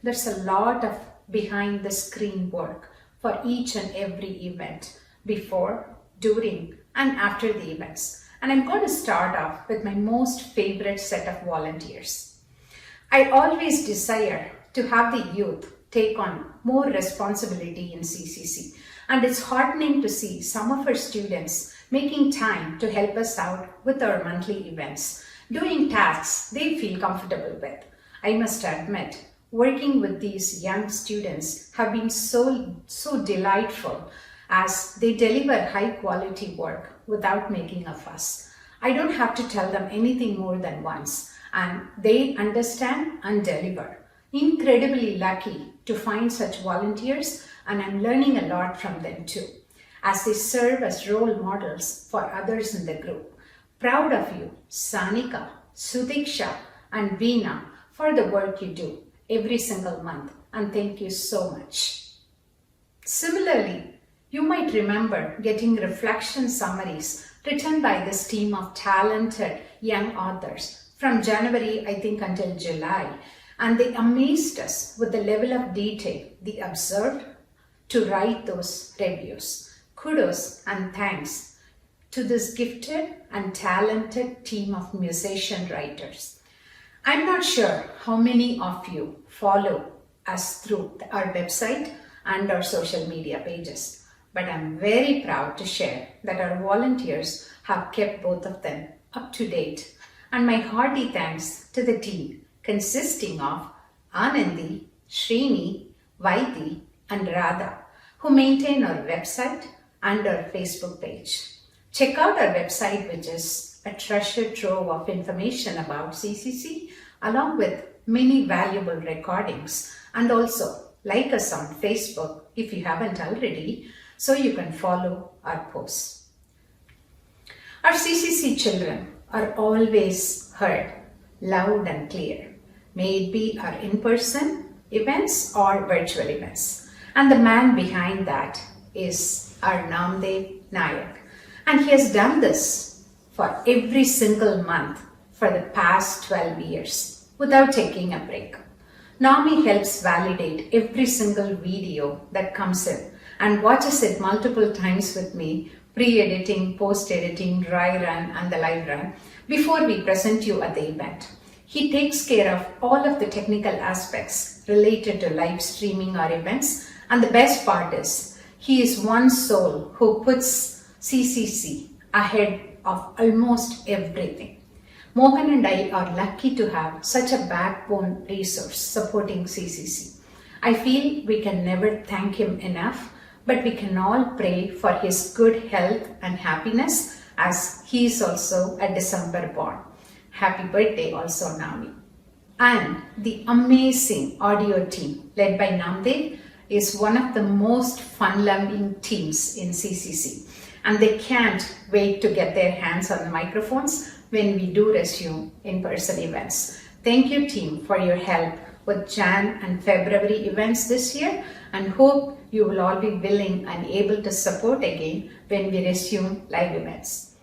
there's a lot of behind the screen work for each and every event, before, during, and after the events. And I'm going to start off with my most favorite set of volunteers. I always desire to have the youth take on more responsibility in CCC, and it's heartening to see some of our students making time to help us out with our monthly events, doing tasks they feel comfortable with. I must admit, working with these young students have been so delightful, as they deliver high quality work without making a fuss. I don't have to tell them anything more than once, and they understand and deliver. Incredibly lucky to find such volunteers, and I'm learning a lot from them too, as they serve as role models for others in the group. Proud of you, Sanika, Sudiksha, and Veena, for the work you do every single month, and thank you so much. Similarly, you might remember getting reflection summaries written by this team of talented young authors from January, I think, until July, and they amazed us with the level of detail they observed to write those reviews. Kudos and thanks to this gifted and talented team of musician writers. I'm not sure how many of you follow us through our website and our social media pages, but I'm very proud to share that our volunteers have kept both of them up to date. And my hearty thanks to the team consisting of Anandi, Srini, Vaiti, and Radha, who maintain our website and our Facebook page. Check out our website, which is a treasure trove of information about CCC, along with many valuable recordings. And also like us on Facebook if you haven't already, so you can follow our posts. Our CCC children are always heard loud and clear, may it be our in-person events or virtual events. And the man behind that is our Namdev Nayak. And he has done this for every single month for the past 12 years without taking a break. Nami helps validate every single video that comes in and watches it multiple times with me, pre-editing, post-editing, dry run, and the live run, before we present you at the event. He takes care of all of the technical aspects related to live streaming our events, and the best part is, he is one soul who puts CCC ahead of almost everything. Mohan and I are lucky to have such a backbone resource supporting CCC. I feel we can never thank him enough, but we can all pray for his good health and happiness, as he is also a December born. Happy birthday also, Nami. And the amazing audio team led by Namdev is one of the most fun-loving teams in CCC, and they can't wait to get their hands on the microphones when we do resume in-person events. Thank you, team, for your help with Jan and February events this year, and hope you will all be willing and able to support again when we resume live events.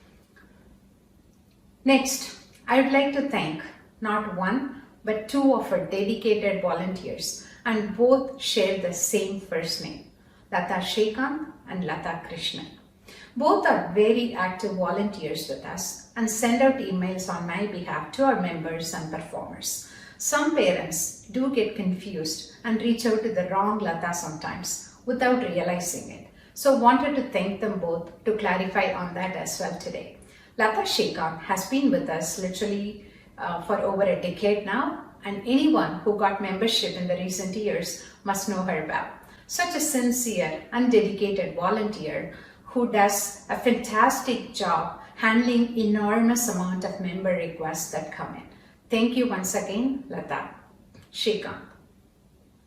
Next, I would like to thank not one but two of our dedicated volunteers, and both share the same first name, Lata Shrikant and Lata Krishnan. Both are very active volunteers with us and send out emails on my behalf to our members and performers. Some parents do get confused and reach out to the wrong Lata sometimes without realizing it. So wanted to thank them both to clarify on that as well today. Lata Shrikant has been with us literally for over a decade now, and anyone who got membership in the recent years must know her well. Such a sincere and dedicated volunteer who does a fantastic job handling enormous amount of member requests that come in. Thank you once again, Lata Shrikant.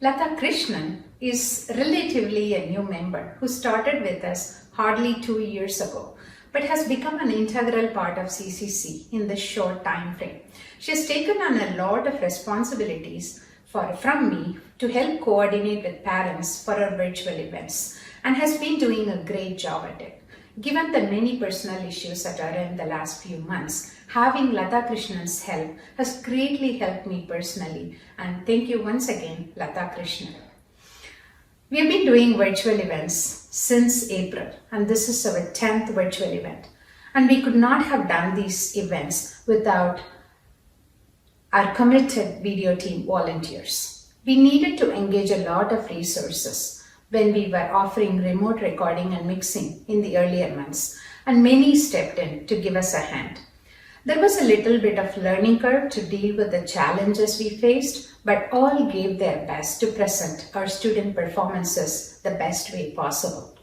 Lata Krishnan is relatively a new member who started with us hardly 2 years ago, but has become an integral part of CCC in this short time frame. She has taken on a lot of responsibilities from me to help coordinate with parents for our virtual events, and has been doing a great job at it. Given the many personal issues that are in the last few months, having Lata Krishnan's help has greatly helped me personally, and thank you once again, Lata Krishnan. We have been doing virtual events since April, and this is our 10th virtual event. And we could not have done these events without our committed video team volunteers. We needed to engage a lot of resources when we were offering remote recording and mixing in the earlier months, and many stepped in to give us a hand. There was a little bit of learning curve to deal with the challenges we faced, but all gave their best to present our student performances the best way possible.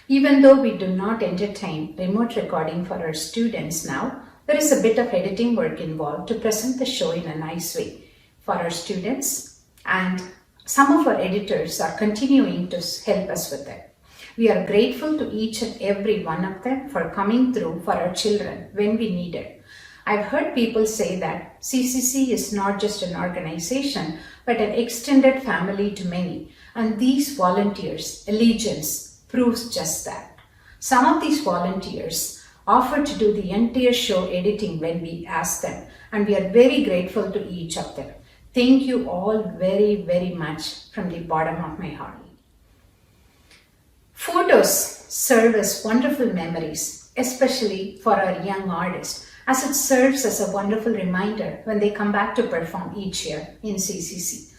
Even though we do not entertain remote recording for our students now, there is a bit of editing work involved to present the show in a nice way for our students, and some of our editors are continuing to help us with it. We are grateful to each and every one of them for coming through for our children when we need it. I've heard people say that CCC is not just an organization, but an extended family to many, and these volunteers' allegiance proves just that. Some of these volunteers offer to do the entire show editing when we ask them, and we are very grateful to each of them. Thank you all very, very much from the bottom of my heart. Photos serve as wonderful memories, especially for our young artists, as it serves as a wonderful reminder when they come back to perform each year in CCC.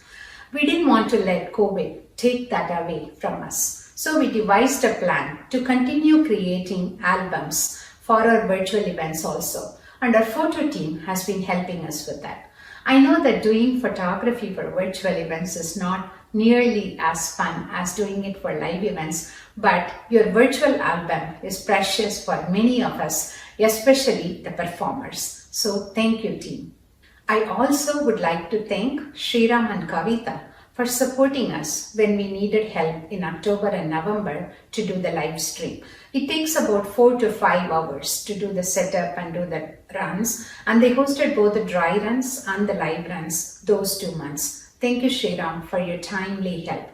We didn't want to let COVID take that away from us, so we devised a plan to continue creating albums for our virtual events also, and our photo team has been helping us with that. I know that doing photography for virtual events is not nearly as fun as doing it for live events, but your virtual album is precious for many of us, especially the performers. So thank you, team. I also would like to thank Sriram and Kavita for supporting us when we needed help in October and November to do the live stream. It takes about 4 to 5 hours to do the setup and do the runs, and they hosted both the dry runs and the live runs those 2 months. Thank you, Sriram, for your timely help.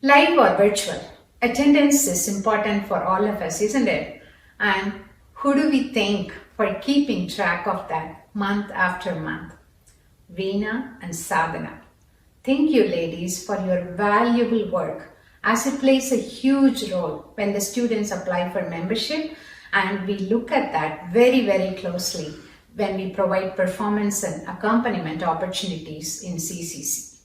Live or virtual, attendance is important for all of us, isn't it? And who do we thank for keeping track of that month after month? Veena and Sadhana. Thank you, ladies, for your valuable work, as it plays a huge role when the students apply for membership, and we look at that very, very closely when we provide performance and accompaniment opportunities in CCC.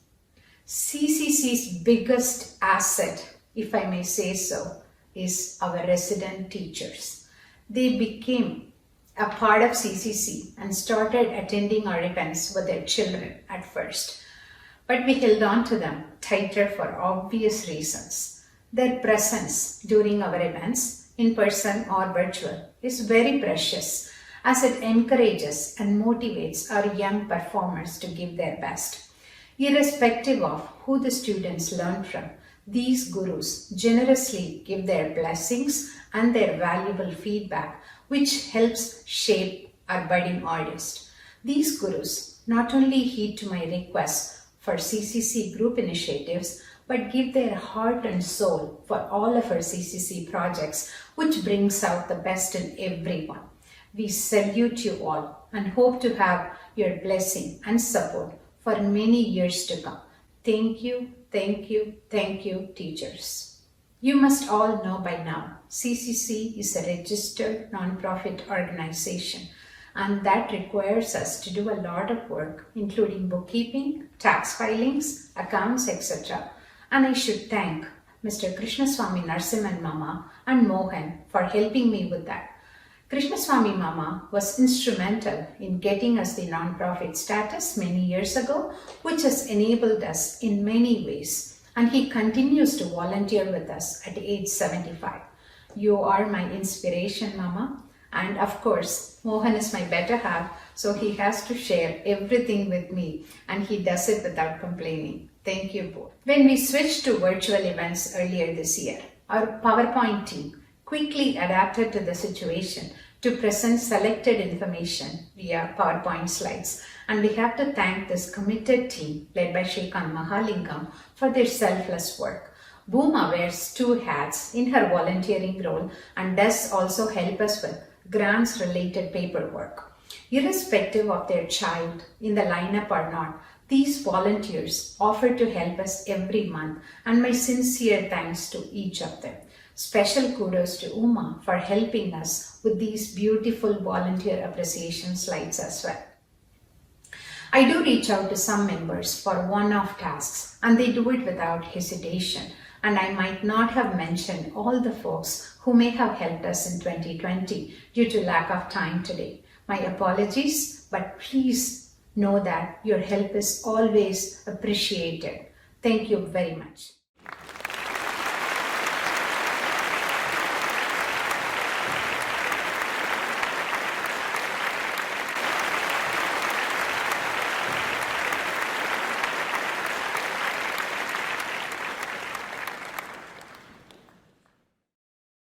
CCC's biggest asset, if I may say so, is our resident teachers. They became a part of CCC and started attending our events with their children at first. But we held on to them tighter for obvious reasons. Their presence during our events, in person or virtual, is very precious, as it encourages and motivates our young performers to give their best. Irrespective of who the students learn from, these gurus generously give their blessings and their valuable feedback, which helps shape our budding artist. These gurus not only heed to my requests for CCC group initiatives, but give their heart and soul for all of our CCC projects, which brings out the best in everyone. We salute you all and hope to have your blessing and support for many years to come. Thank you, thank you, thank you, teachers. You must all know by now, CCC is a registered non-profit organization, and that requires us to do a lot of work, including bookkeeping, tax filings, accounts, etc. And I should thank Mr. Krishnaswamy Narasimhan Mama and Mohan for helping me with that. Krishnaswamy Mama was instrumental in getting us the non-profit status many years ago, which has enabled us in many ways, and he continues to volunteer with us at age 75. You are my inspiration, Mama. And of course, Mohan is my better half, so he has to share everything with me, and he does it without complaining. Thank you both. When we switched to virtual events earlier this year, our PowerPoint team quickly adapted to the situation to present selected information via PowerPoint slides, and we have to thank this committed team led by Shrikant Mahalingam for their selfless work. Booma wears two hats in her volunteering role and does also help us with grants related paperwork. Irrespective of their child in the lineup or not, these volunteers offer to help us every month, and my sincere thanks to each of them. Special kudos to Uma for helping us with these beautiful volunteer appreciation slides as well. I do reach out to some members for one-off tasks, and they do it without hesitation. And I might not have mentioned all the folks who may have helped us in 2020 due to lack of time today. My apologies, but please know that your help is always appreciated. Thank you very much.